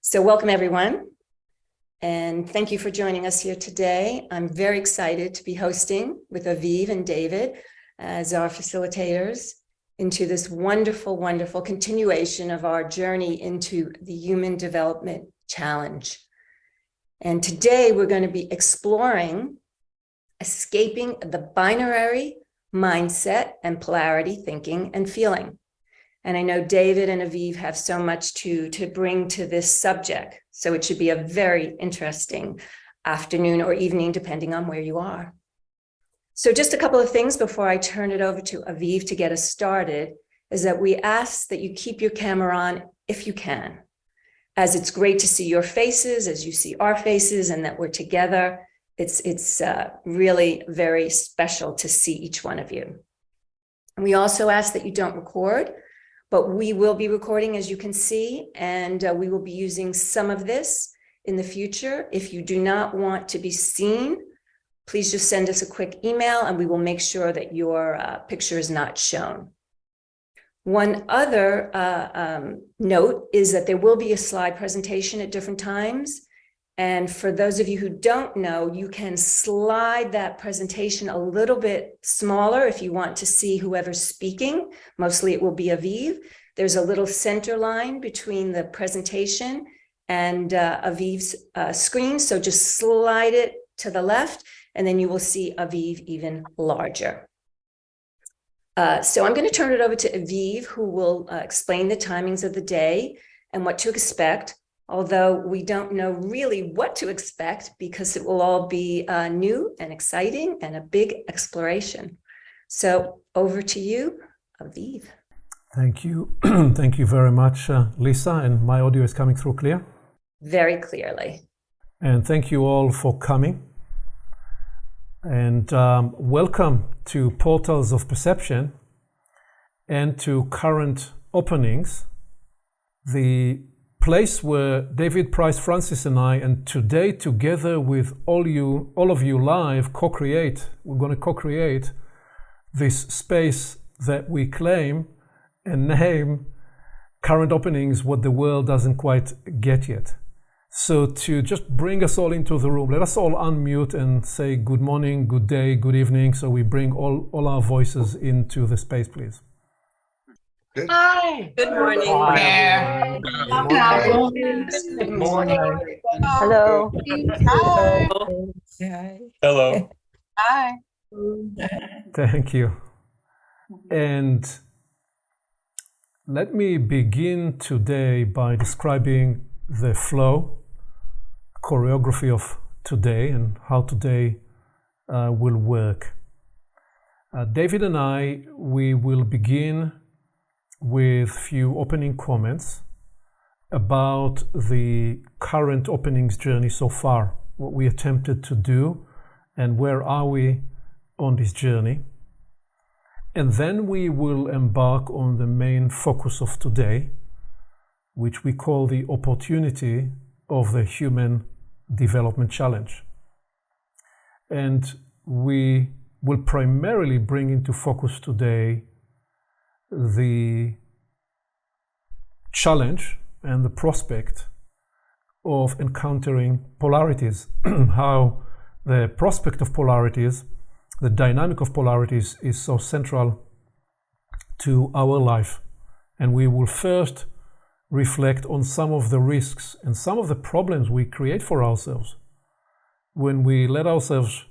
So welcome everyone, and thank you for joining us here today. I'm very excited to be hosting with Aviv and David as our facilitators into this wonderful, wonderful continuation of our journey into the Human Development Challenge. And today we're going to be exploring escaping the binary mindset and polarity thinking and feeling. And I know David and Aviv have so much to bring to this subject. So it should be a very interesting afternoon or evening, depending on where you are. So just a couple of things before I turn it over to Aviv to get us started, is that we ask that you keep your camera on if you can, as it's great to see your faces, as you see our faces, and that we're together. It's really very special to see each one of you. And we also ask that you don't record, but we will be recording, as you can see, and we will be using some of this in the future. If you do not want to be seen, please just send us a quick email and we will make sure that your picture is not shown. One other note is that there will be a slide presentation at different times. And for those of you who don't know, you can slide that presentation a little bit smaller if you want to see whoever's speaking. Mostly it will be Aviv. There's a little center line between the presentation and Aviv's screen. So just slide it to the left, and then you will see Aviv even larger. So I'm going to turn it over to Aviv, who will explain the timings of the day and what to expect. Although we don't know really what to expect because it will all be new and exciting and a big exploration. So over to you, Aviv. Thank you. Thank you very much, Lisa. And my audio is coming through clear? Very clearly. And thank you all for coming. And welcome to Portals of Perception and to Current Openings, the place where David Price Francis and I, and today together with all of you live, we're going to co-create this space that we claim and name Current Openings, what the world doesn't quite get yet. So to just bring us all into the room, let us all unmute and say good morning, good day, good evening, so we bring all our voices into the space, please. Hi. Good morning. Hi. Good morning. Hello. Hi. Hello. Hi. Thank you. And let me begin today by describing the flow, choreography of today and how today will work. David and I, we will begin with few opening comments about the current openings journey so far, what we attempted to do and where are we on this journey. And then we will embark on the main focus of today, which we call the opportunity of the Human Development Challenge. And we will primarily bring into focus today the challenge and the prospect of encountering polarities, how the prospect of polarities, the dynamic of polarities is so central to our life. And we will first reflect on some of the risks and some of the problems we create for ourselves when we let ourselves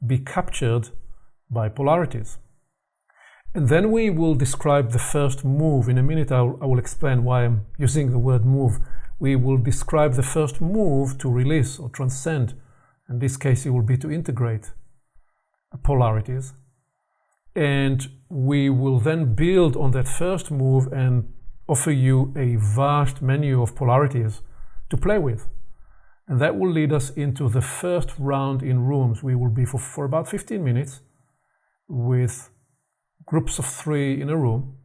be captured by polarities. And then we will describe the first move. In a minute, I will explain why I'm using the word move. We will describe the first move to release or transcend. In this case, it will be to integrate polarities. And we will then build on that first move and offer you a vast menu of polarities to play with. And that will lead us into the first round in rooms. We will be for about 15 minutes with groups of 3 in a room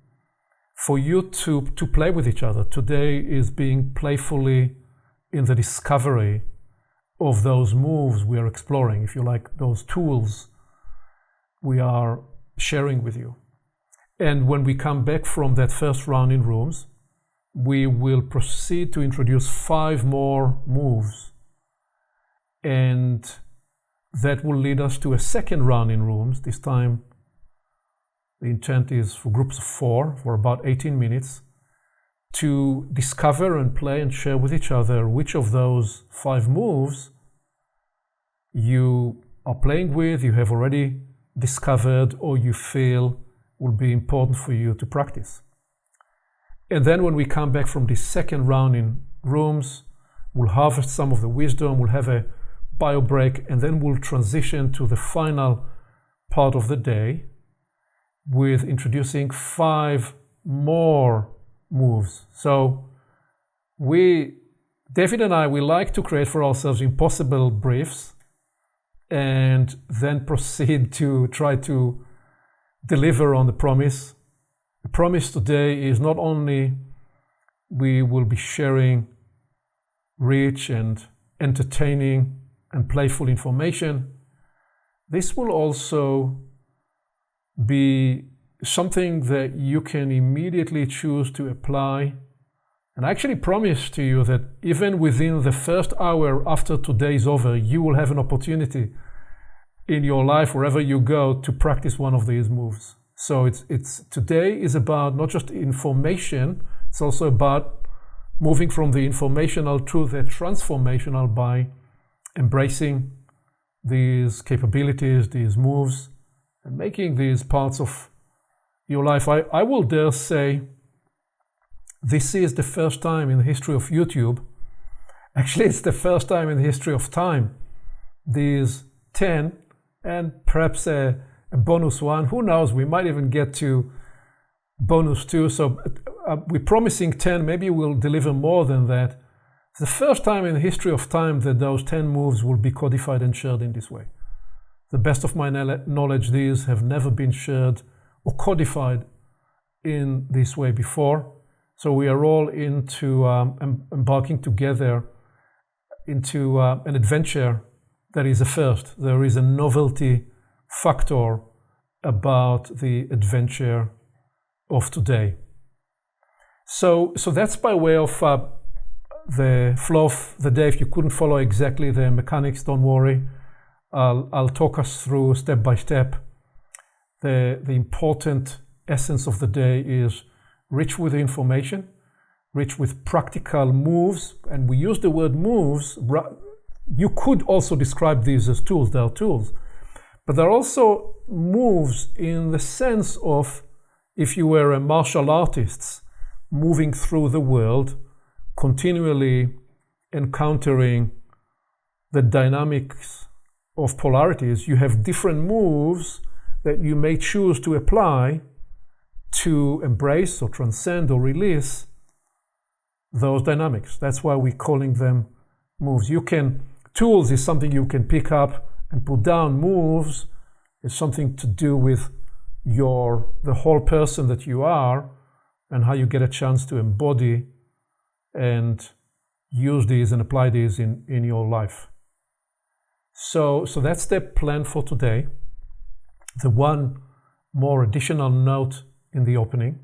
for you to play with each other. Today is being playfully in the discovery of those moves we are exploring, if you like, those tools we are sharing with you. And when we come back from that first round in rooms, we will proceed to introduce 5 more moves, and that will lead us to a second round in rooms. This time the intent is for groups of 4 for about 18 minutes to discover and play and share with each other which of those 5 moves you are playing with, you have already discovered, or you feel will be important for you to practice. And then when we come back from this second round in rooms, we'll harvest some of the wisdom, we'll have a bio break, and then we'll transition to the final part of the day with introducing 5 more moves. So David and I, we like to create for ourselves impossible briefs and then proceed to try to deliver on the promise. The promise today is not only we will be sharing rich and entertaining and playful information, this will also be something that you can immediately choose to apply. And I actually promise to you that even within the first hour after today is over, you will have an opportunity in your life, wherever you go, to practice one of these moves. So it's today is about not just information, it's also about moving from the informational to the transformational by embracing these capabilities, these moves, and making these parts of your life. I will dare say this is the first time in the history of YouTube, actually it's the first time in the history of time, these 10 and perhaps a bonus one, who knows, we might even get to bonus 2, so we're promising 10, maybe we'll deliver more than that. It's the first time in the history of time that those 10 moves will be codified and shared in this way. The best of my knowledge, these have never been shared or codified in this way before. So we are all into embarking together into an adventure that is a first. There is a novelty factor about the adventure of today. So that's by way of the flow of the day. If you couldn't follow exactly the mechanics, don't worry. I'll talk us through step by step. The important essence of the day is rich with information, rich with practical moves, and we use the word moves. You could also describe these as tools. They are tools, but they're also moves in the sense of, if you were a martial artist moving through the world, continually encountering the dynamics of polarities, you have different moves that you may choose to apply to embrace or transcend or release those dynamics. That's why we're calling them moves. Tools is something you can pick up and put down. Moves is something to do with the whole person that you are and how you get a chance to embody and use these and apply these in your life. So that's the plan for today. The one more additional note in the opening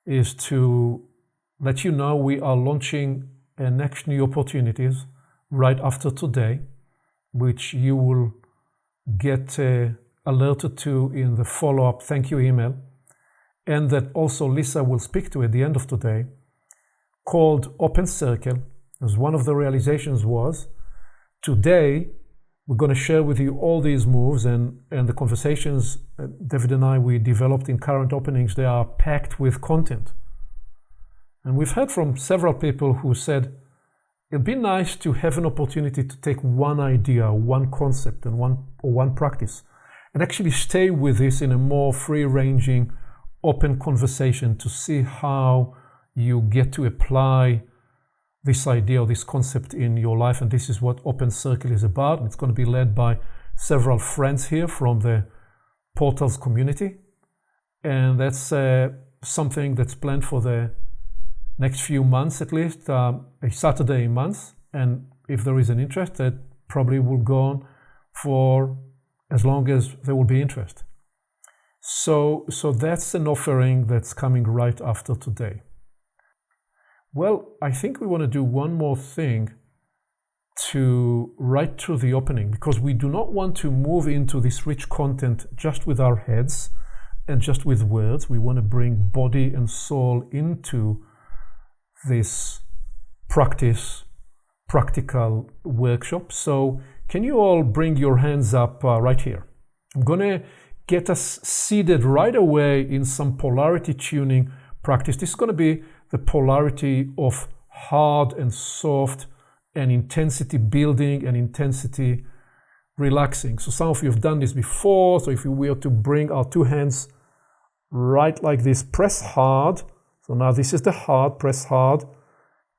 is to let you know we are launching a next new opportunities right after today, which you will get alerted to in the follow-up thank you email, and that also Lisa will speak to at the end of today, called Open Circle. As one of the realizations was, today we're going to share with you all these moves and the conversations David and I we developed in current openings. They are packed with content. And we've heard from several people who said, it'd be nice to have an opportunity to take one idea, one concept, and one practice, and actually stay with this in a more free-ranging, open conversation to see how you get to apply this idea or this concept in your life. And this is what Open Circle is about. It's going to be led by several friends here from the Portals community. And that's something that's planned for the next few months, at least, a Saturday a month. And if there is an interest, that probably will go on for as long as there will be interest. So that's an offering that's coming right after today. Well, I think we want to do one more thing to right through the opening, because we do not want to move into this rich content just with our heads and just with words. We want to bring body and soul into this practical workshop. So can you all bring your hands up right here? I'm going to get us seated right away in some polarity tuning practice. This is going to be the polarity of hard and soft, and intensity building and intensity relaxing. So some of you have done this before. So if we were to bring our two hands right like this, press hard. So now this is the hard, press hard.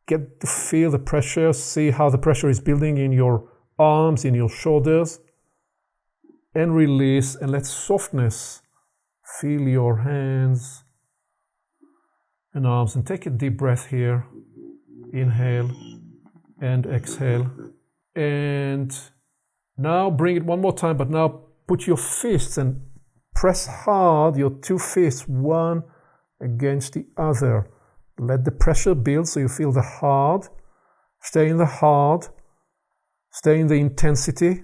Get to feel the pressure, see how the pressure is building in your arms, in your shoulders, and release, and let softness feel your hands and arms. And take a deep breath here. Inhale and exhale. And now bring it one more time, but now put your fists and press hard, your two fists, one against the other. Let the pressure build so you feel the hard. Stay in the hard. Stay in the intensity.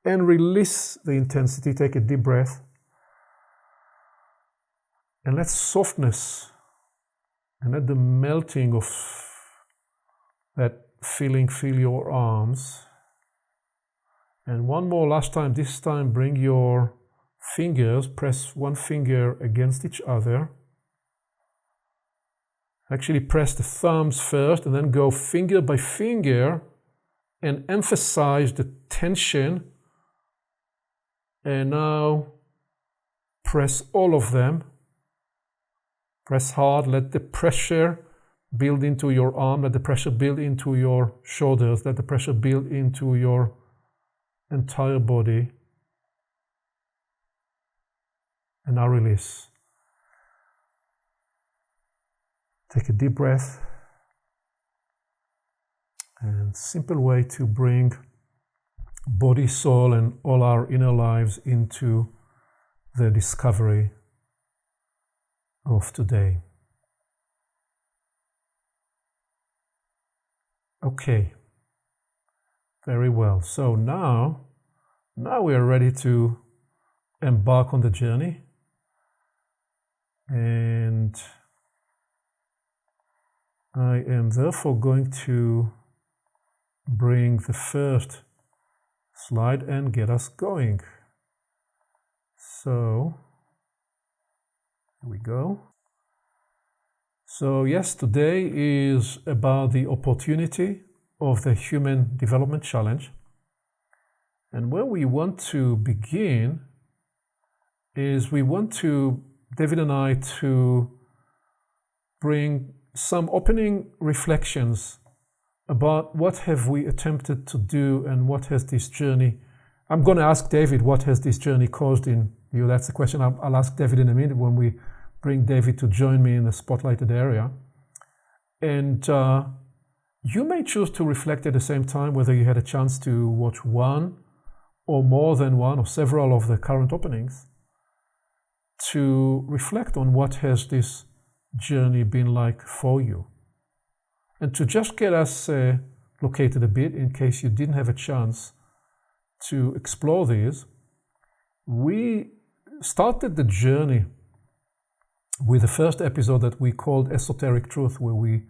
And release the intensity. Take a deep breath. And let softness and let the melting of that feeling fill your arms. And one more last time. This time bring your fingers, press one finger against each other. Actually press the thumbs first and then go finger by finger and emphasize the tension. And now press all of them. Press hard, let the pressure build into your arm, let the pressure build into your shoulders, let the pressure build into your entire body. And now release. Take a deep breath. And simple way to bring body, soul, and all our inner lives into the discovery of today. Okay, very well. So now we are ready to embark on the journey. And I am therefore going to bring the first slide and get us going. So, here we go. So yes, today is about the opportunity of the Human Development Challenge. And where we want to begin is David and I, to bring some opening reflections about what have we attempted to do and what has this journey. I'm going to ask David, what has this journey caused in you? That's the question I'll ask David in a minute when we bring David to join me in the spotlighted area. And you may choose to reflect at the same time whether you had a chance to watch one or more than one or several of the current openings, to reflect on what has this journey been like for you. And to just get us located a bit, in case you didn't have a chance to explore these, we started the journey with the first episode that we called Esoteric Truth, where we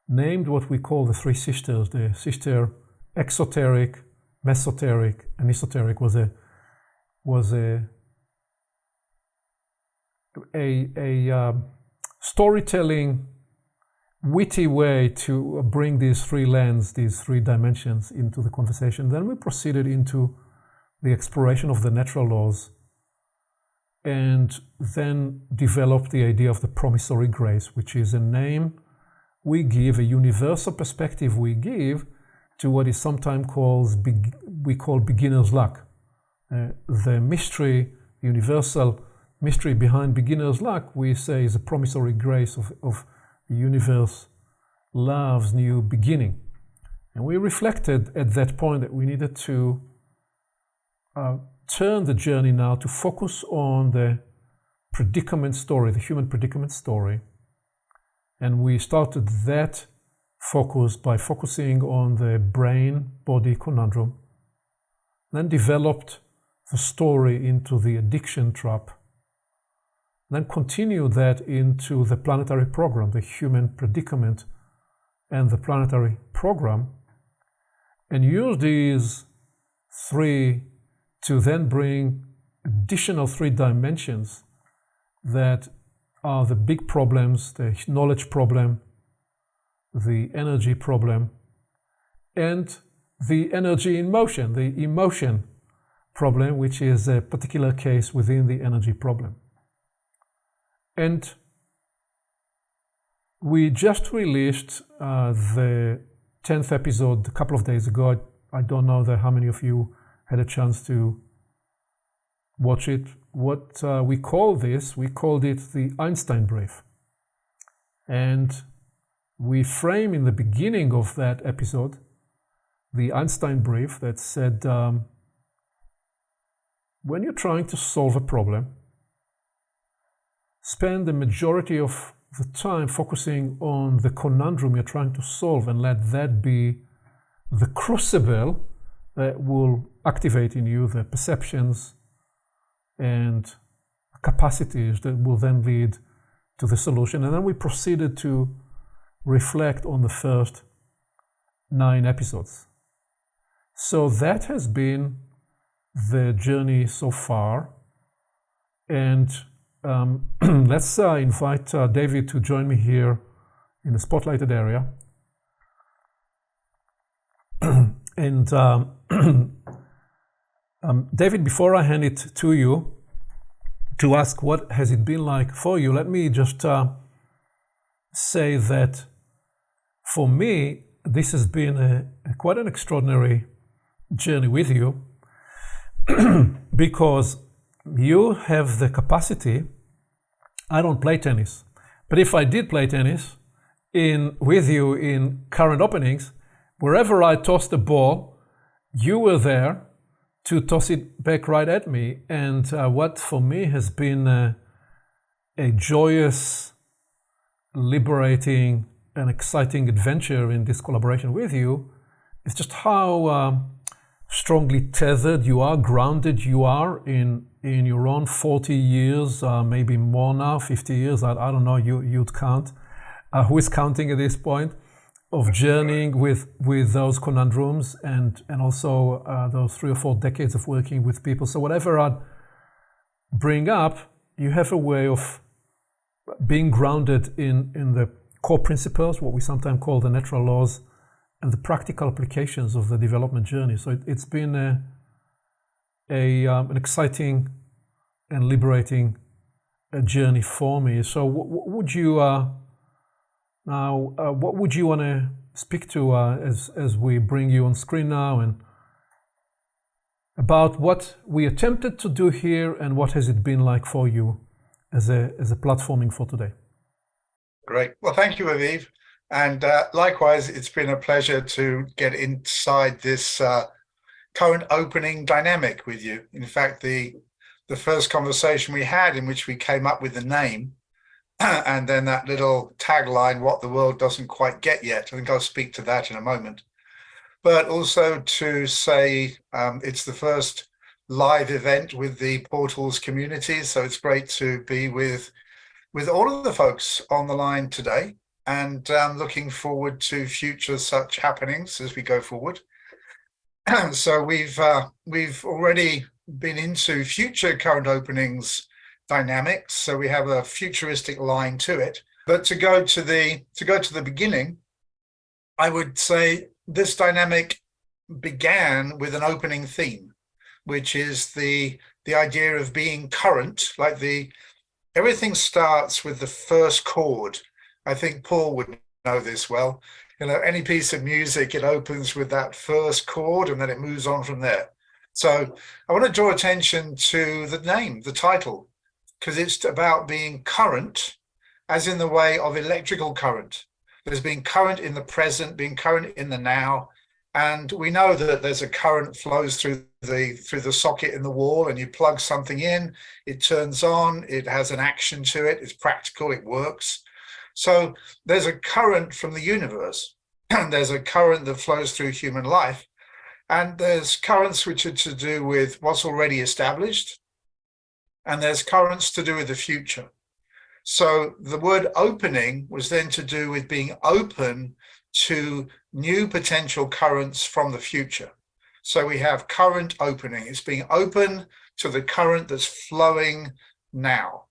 named what we call the three sisters. The sister exoteric, mesoteric, and esoteric was a storytelling, witty way to bring these three lenses, these three dimensions into the conversation. Then we proceeded into the exploration of the natural laws, and then developed the idea of the promissory grace, which is a name we give, a universal perspective we give to what is sometimes called beginner's luck. The mystery, universal mystery behind beginner's luck, we say, is a promissory grace of the universe loves new beginning. And we reflected at that point that we needed to turn the journey now to focus on the predicament story, the human predicament story, And we started that focus by focusing on the brain-body conundrum, then developed the story into the addiction trap, then continued that into the planetary program, the human predicament and the planetary program, and use these three to then bring additional 3 dimensions that are the big problems, the knowledge problem, the energy problem, and the energy in motion, the emotion problem, which is a particular case within the energy problem. And we just released the 10th episode a couple of days ago. I don't know how many of you had a chance to watch it. What we called it the Einstein brief. And we frame in the beginning of that episode the Einstein brief that said, when you're trying to solve a problem, spend the majority of the time focusing on the conundrum you're trying to solve, and let that be the crucible that will activate in you the perceptions and capacities that will then lead to the solution. And then we proceeded to reflect on the first 9 episodes. So that has been the journey so far. And let's invite David to join me here in the spotlighted area. And David, before I hand it to you to ask what has it been like for you, let me just say that for me, this has been quite an extraordinary journey with you, because you have the capacity. I don't play tennis, but if I did play tennis with you in current openings, wherever I tossed the ball, you were there to toss it back right at me. And what for me has been a joyous, liberating, and exciting adventure in this collaboration with you is just how strongly tethered you are, grounded you are in your own 40 years, maybe more now, 50 years, I don't know, you'd count. Who is counting at this point? Of journeying with those conundrums and also those 3 or 4 decades of working with people. So whatever I'd bring up, you have a way of being grounded in the core principles, what we sometimes call the natural laws, and the practical applications of the development journey. So it's been an exciting and liberating journey for me. So what would you what would you want to speak to as we bring you on screen now, and about what we attempted to do here, and what has it been like for you as a platforming for today? Great. Well, thank you, Aviv. And likewise, it's been a pleasure to get inside this current opening dynamic with you. In fact, the first conversation we had, in which we came up with the name, and then that little tagline, what the world doesn't quite get yet. I think I'll speak to that in a moment. But also to say it's the first live event with the Portals community. So it's great to be with all of the folks on the line today, and looking forward to future such happenings as we go forward. So we've already been into future current openings dynamics, so we have a futuristic line to it. But to go to the beginning, I would say this dynamic began with an opening theme, which is the idea of being current. Like everything starts with the first chord. I think Paul would know this well. You know, any piece of music, it opens with that first chord and then it moves on from there. So I want to draw attention to the name, the title, because it's about being current, as in the way of electrical current. There's being current in the present, being current in the now. And we know that there's a current flows through the socket in the wall, and you plug something in, it turns on, it has an action to it, it's practical, it works. So there's a current from the universe, and there's a current that flows through human life, and there's currents which are to do with what's already established, and there's currents to do with the future. So the word opening was then to do with being open to new potential currents from the future. So we have current opening. It's being open to the current that's flowing now.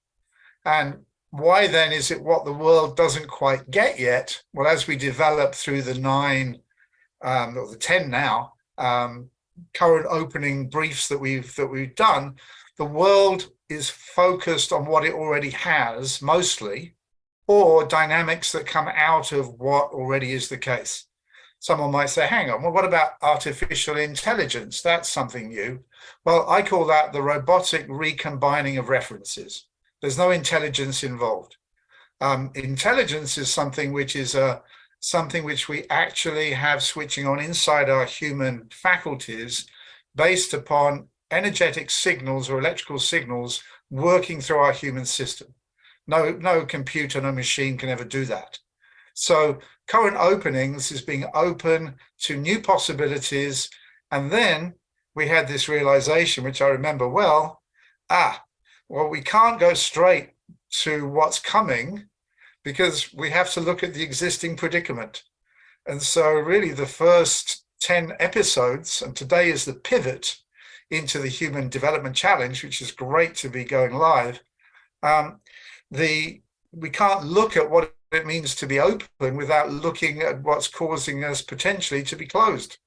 And why then is it what the world doesn't quite get yet? Well, as we develop through the 9 or the 10 now current opening briefs that we've done, the world is focused on what it already has mostly, or dynamics that come out of what already is the case. Someone might say, hang on, well, what about artificial intelligence? That's something new. Well, I call that the robotic recombining of references. There's no intelligence involved. Intelligence is something which is something which we actually have switching on inside our human faculties based upon energetic signals or electrical signals working through our human system. No computer, no machine can ever do that. So current openings is being open to new possibilities. And then we had this realization, which I remember well, we can't go straight to what's coming because we have to look at the existing predicament. And so really the first 10 episodes, and today is the pivot into the Human Development Challenge, which is great to be going live. We can't look at what it means to be open without looking at what's causing us potentially to be closed.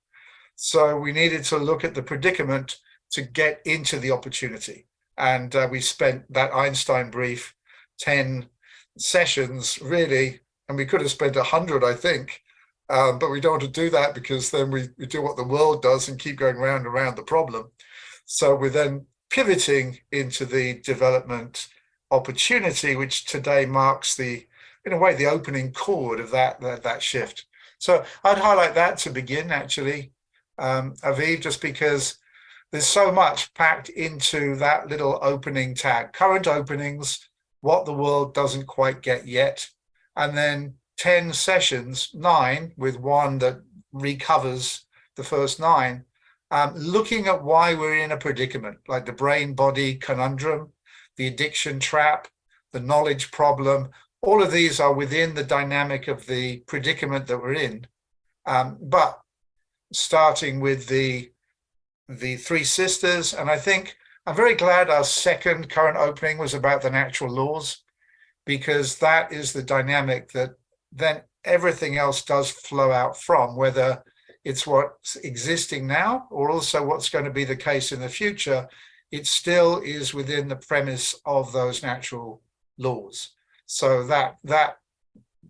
So we needed to look at the predicament to get into the opportunity. And we spent that Einstein brief 10 sessions really, and we could have spent 100, I think, but we don't want to do that because then we do what the world does and keep going round and round the problem. So we're then pivoting into the development opportunity, which today marks in a way, the opening chord of that shift. So I'd highlight that to begin, actually, Aviv, just because there's so much packed into that little opening tag. Current openings, what the world doesn't quite get yet, and then 10 sessions, 9 with one that recovers the first 9, looking at why we're in a predicament, like the brain-body conundrum, the addiction trap, the knowledge problem. All of these are within the dynamic of the predicament that we're in. But starting with the 3 sisters, and I think I'm very glad our second current opening was about the natural laws, because that is the dynamic that then everything else does flow out from, whether it's what's existing now or also what's going to be the case in the future. It still is within the premise of those natural laws. So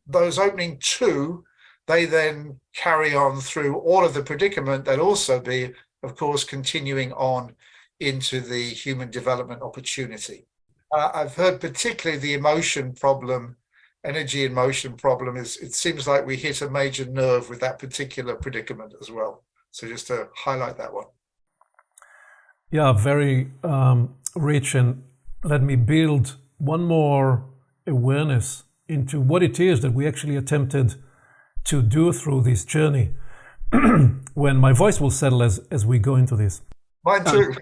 those opening 2, they then carry on through all of the predicament that also be, of course, continuing on into the human development opportunity. I've heard particularly the emotion problem, energy and motion problem, it seems like we hit a major nerve with that particular predicament as well. So just to highlight that one. Yeah, very rich, and let me build one more awareness into what it is that we actually attempted to do through this journey when my voice will settle as we go into this. Mine too.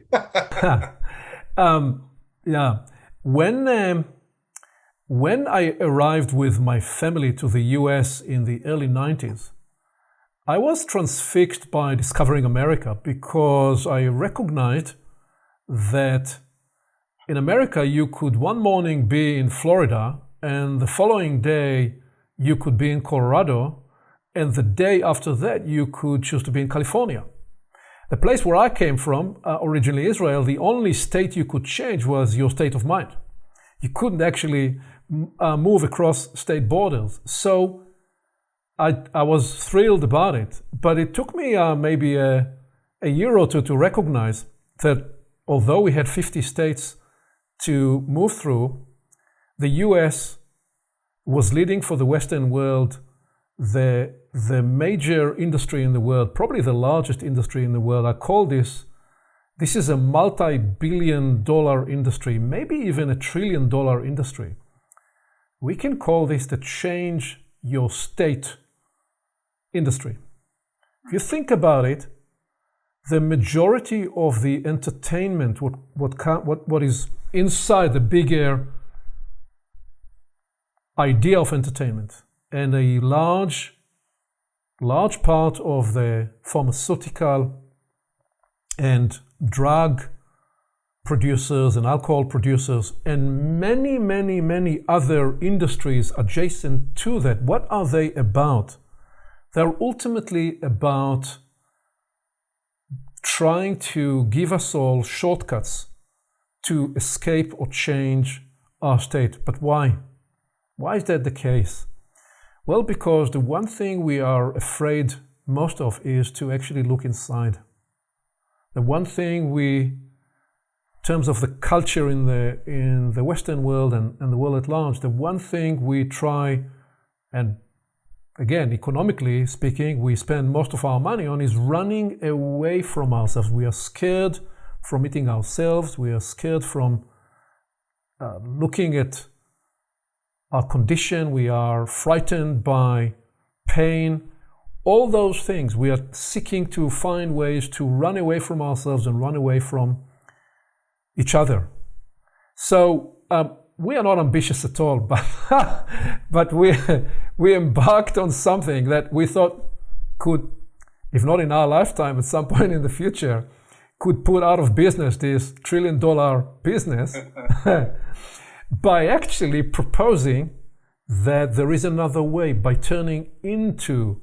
Yeah, when I arrived with my family to the US in the early 90s, I was transfixed by discovering America, because I recognized that in America you could one morning be in Florida and the following day you could be in Colorado, and the day after that you could choose to be in California. The place where I came from, originally Israel, the only state you could change was your state of mind. You couldn't actually move across state borders. So I was thrilled about it, but it took me maybe a year or two to recognize that although we had 50 states to move through, the US was leading for the Western world the major industry in the world, probably the largest industry in the world. I call this is a multi-billion-dollar industry, maybe even $1 trillion industry. We can call this the change your state industry. If you think about it, the majority of the entertainment, what is inside the bigger idea of entertainment, and a large part of the pharmaceutical and drug producers and alcohol producers and many other industries adjacent to that, what are they about? They're ultimately about trying to give us all shortcuts to escape or change our state. But why? Why is that the case? Well, because the one thing we are afraid most of is to actually look inside. The one thing we, in terms of the culture in the Western world and the world at large, the one thing we try, and again, economically speaking, we spend most of our money on is running away from ourselves. We are scared from meeting ourselves. We are scared from looking at our condition. We are frightened by pain. All those things, we are seeking to find ways to run away from ourselves and run away from each other. So we are not ambitious at all, but we embarked on something that we thought could, if not in our lifetime, at some point in the future, could put out of business this $1 trillion business by actually proposing that there is another way, by turning into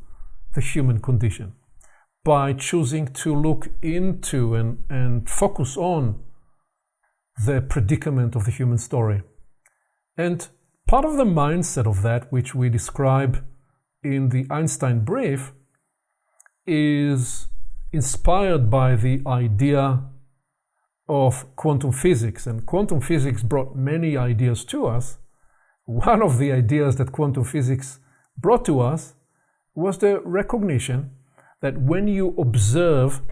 the human condition, by choosing to look into and focus on the predicament of the human story. And part of the mindset of that, which we describe in the Einstein brief, is inspired by the idea of quantum physics. And quantum physics brought many ideas to us. One of the ideas that quantum physics brought to us was the recognition that when you observe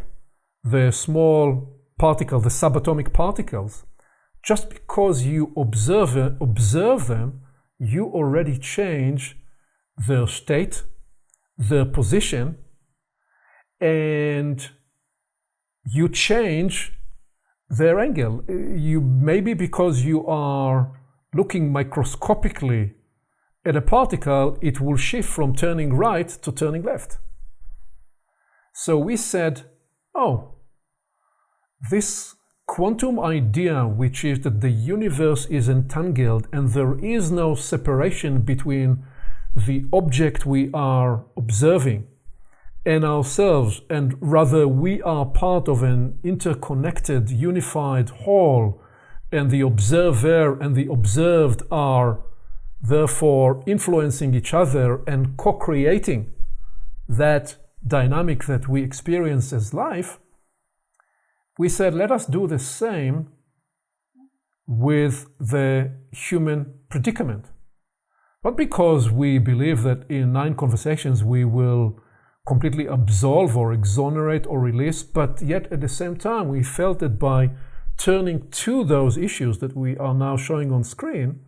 the small particle, the subatomic particles, just because you observe them, you already change their state, their position, and you change their angle. You maybe because you are looking microscopically at a particle, it will shift from turning right to turning left. So we said, oh, this quantum idea, which is that the universe is entangled and there is no separation between the object we are observing and ourselves, and rather we are part of an interconnected, unified whole, and the observer and the observed are therefore influencing each other and co-creating that dynamic that we experience as life. We said, let us do the same with the human predicament. Not because we believe that in 9 conversations we will completely absolve or exonerate or release, but yet at the same time we felt that by turning to those issues that we are now showing on screen,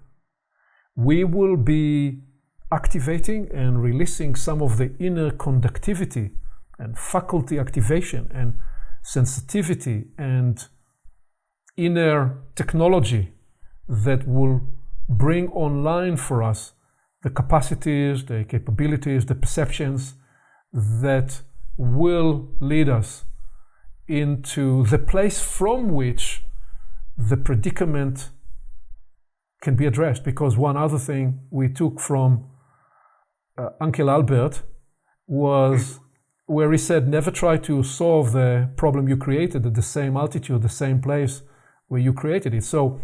we will be activating and releasing some of the inner conductivity and faculty activation and sensitivity and inner technology that will bring online for us the capacities, the capabilities, the perceptions that will lead us into the place from which the predicament can be addressed. Because one other thing we took from Uncle Albert was where he said, never try to solve the problem you created at the same altitude, the same place where you created it. So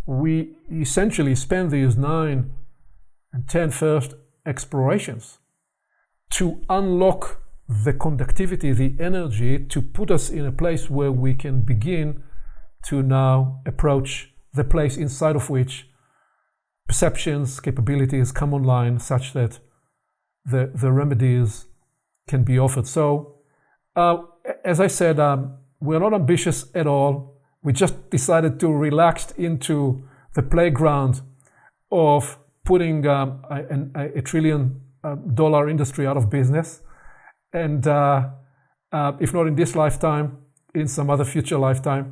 we essentially spend these 9 and 10 first explorations to unlock the conductivity, the energy, to put us in a place where we can begin to now approach the place inside of which perceptions, capabilities come online such that the remedies can be offered. So, as I said, we're not ambitious at all. We just decided to relax into the playground of putting a trillion dollar industry out of business. And if not in this lifetime, in some other future lifetime.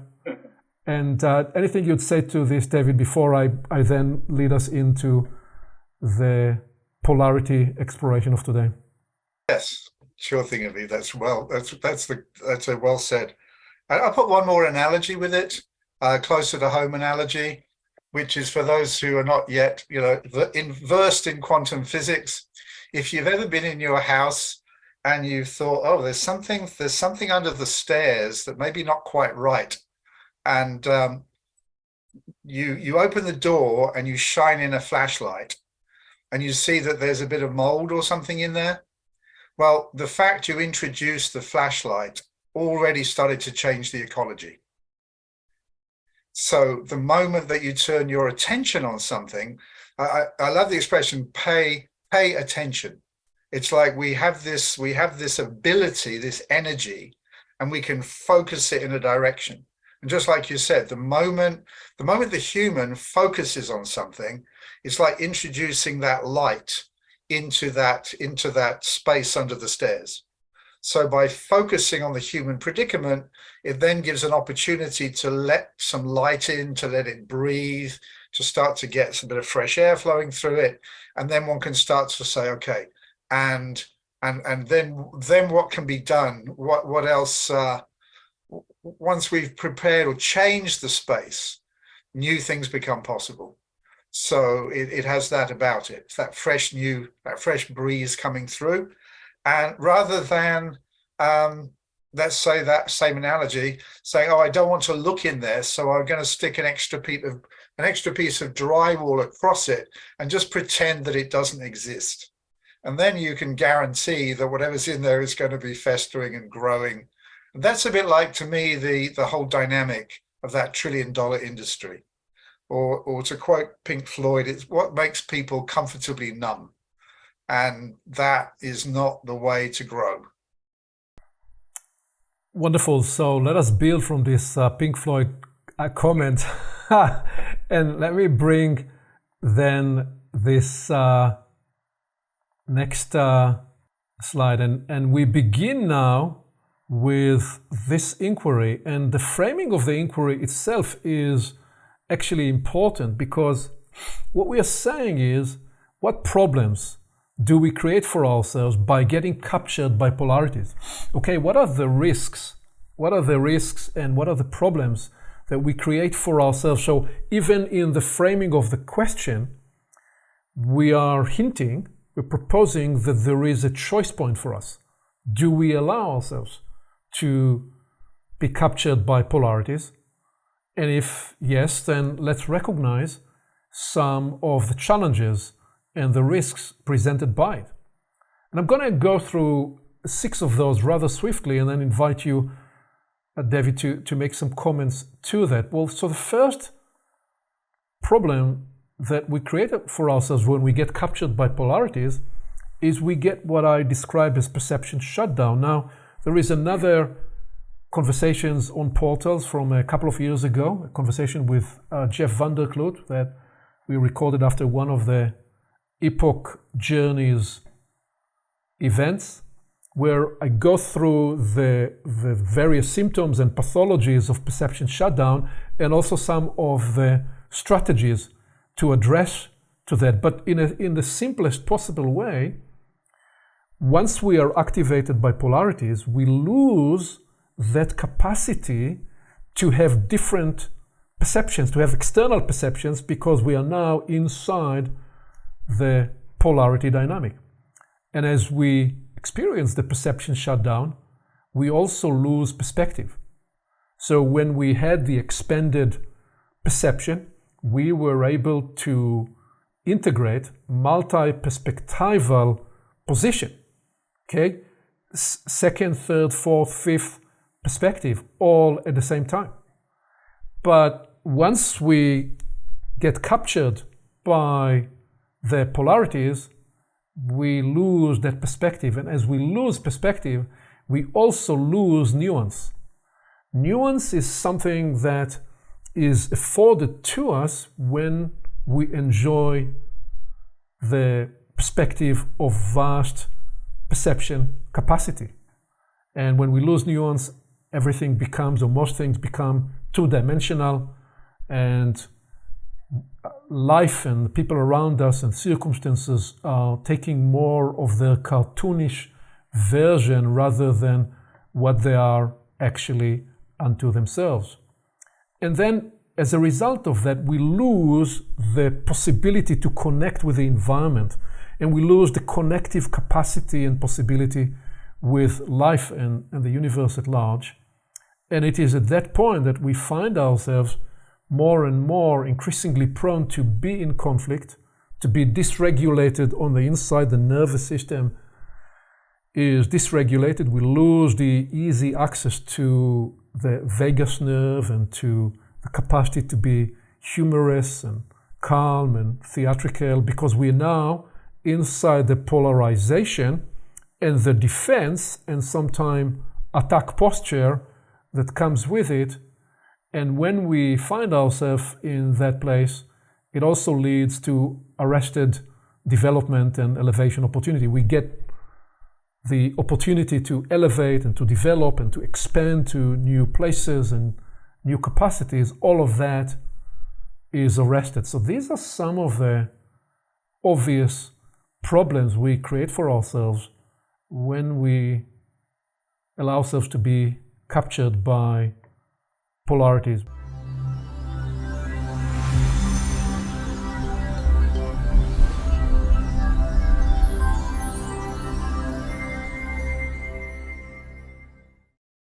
And anything you'd say to this, David, before I then lead us into the polarity exploration of today? Yes, sure thing, Aviv. That's a well said. I'll put one more analogy with it, closer to home analogy, which is for those who are not yet, versed in quantum physics. If you've ever been in your house and you thought, oh, there's something under the stairs that maybe not quite right, and you open the door and you shine in a flashlight, and you see that there's a bit of mold or something in there. Well, the fact you introduced the flashlight already started to change the ecology. So the moment that you turn your attention on something, I love the expression pay attention. It's like we have this ability, this energy, and we can focus it in a direction. And just like you said, the moment the human focuses on something, it's like introducing that light into that space under the stairs. So by focusing on the human predicament, it then gives an opportunity to let some light in, to let it breathe, to start to get some bit of fresh air flowing through it. And then one can start to say, okay, and then what can be done? What else? Once we've prepared or changed the space, new things become possible. So it has that about it. It's that fresh breeze coming through. And rather than, let's say that same analogy, saying, oh, I don't want to look in there, so I'm going to stick an extra piece of drywall across it and just pretend that it doesn't exist. And then you can guarantee that whatever's in there is going to be festering and growing. And that's a bit like, to me, the whole dynamic of that $1 trillion industry. Or to quote Pink Floyd, it's what makes people comfortably numb. And that is not the way to grow. Wonderful. So let us build from this Pink Floyd comment. And let me bring then this next slide. And we begin now with this inquiry. And the framing of the inquiry itself is actually important, because what we are saying is, what problems do we create for ourselves by getting captured by polarities? Okay, what are the risks? What are the risks and what are the problems that we create for ourselves? So even in the framing of the question, we are hinting, we're proposing that there is a choice point for us. Do we allow ourselves to be captured by polarities? And if yes, then let's recognize some of the challenges and the risks presented by it. And I'm going to go through 6 of those rather swiftly and then invite you, David, to make some comments to that. Well, so the first problem that we create for ourselves when we get captured by polarities is we get what I describe as perception shutdown. Now, there is another conversations on portals from a couple of years ago, a conversation with Jeff Vanderkloot that we recorded after one of the Epoch Journeys events, where I go through the various symptoms and pathologies of perception shutdown and also some of the strategies to address to that. But in the simplest possible way, once we are activated by polarities, we lose that capacity to have different perceptions, to have external perceptions, because we are now inside the polarity dynamic. And as we experience the perception shutdown, we also lose perspective. So when we had the expanded perception, we were able to integrate multi-perspectival position. Okay? Second, third, fourth, fifth perspective, all at the same time. But once we get captured by the polarities, we lose that perspective. And as we lose perspective, we also lose nuance. Nuance is something that is afforded to us when we enjoy the perspective of vast perception capacity. And when we lose nuance, everything becomes, or most things become, two-dimensional, and life and the people around us and circumstances are taking more of their cartoonish version rather than what they are actually unto themselves. And then as a result of that, we lose the possibility to connect with the environment, and we lose the connective capacity and possibility with life and the universe at large. And it is at that point that we find ourselves more and more increasingly prone to be in conflict, to be dysregulated on the inside. The nervous system is dysregulated. We lose the easy access to the vagus nerve and to the capacity to be humorous and calm and theatrical, because we are now inside the polarization and the defense and sometimes attack posture that comes with it. And when we find ourselves in that place, it also leads to arrested development and elevation opportunity. We get the opportunity to elevate and to develop and to expand to new places and new capacities. All of that is arrested. So these are some of the obvious problems we create for ourselves when we allow ourselves to be captured by polarities.